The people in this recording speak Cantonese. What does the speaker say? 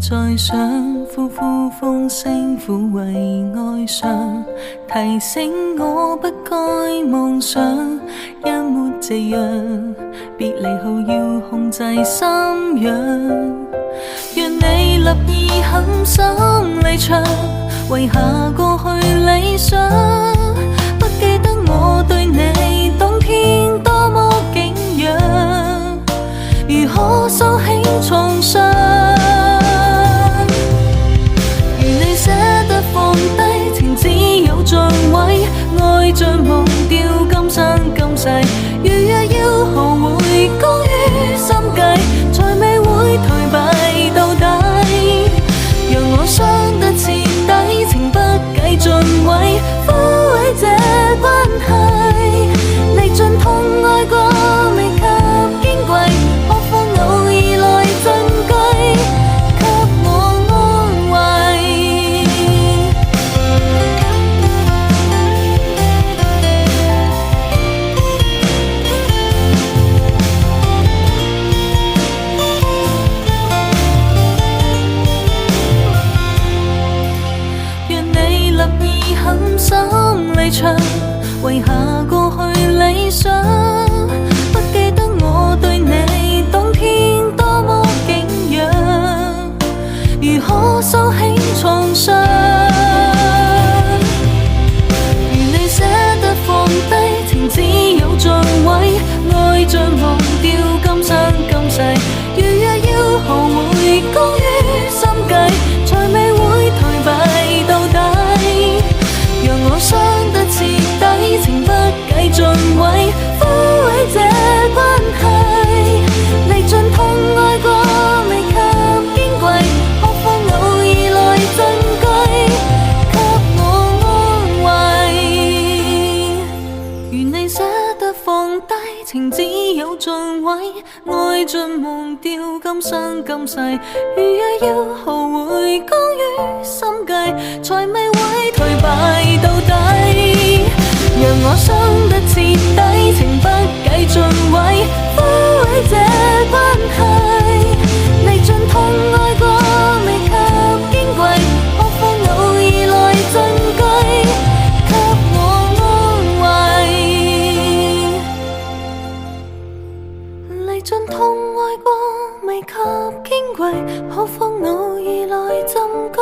再想，呼呼風聲撫慰哀傷，提醒我不該妄想，一沒這樣，別離後要控制心癢。若你立意狠心離場，遺下過去理想，不記得我對你當天多麼景仰，如何收起創傷？如你捨得放低，情只有像毀，愛像忘掉今生今世。如若要後悔，功於心計，才未會頹敗到底。讓我傷得徹底，情不計盡毀，枯萎這關係。歷盡痛愛過，未及矜貴，何況偶爾來珍貴，給我安慰。若你立意狠心離場，遺下過去理想，不記得我對你當天多麼景仰，如何收起創傷？如你捨得放低，情只有像毀，愛像忘掉今生今世。如若要後悔，功於心計，才未會頹敗到底。讓我傷得徹底，情不計盡毀，枯萎這關係。歷盡痛愛過，未及矜貴，何況偶爾來珍貴，給我安慰。如你捨得放低，情只有像毀，愛盡忘掉今生今世。如若要後悔，功於心計，才未會頹敗到底。讓我傷得徹底，情不計盡毀，枯萎這關係。歷盡痛愛過，未及矜貴，何況偶爾來珍貴，給我安慰。歷盡痛愛過，未及矜貴，何況偶爾來珍貴。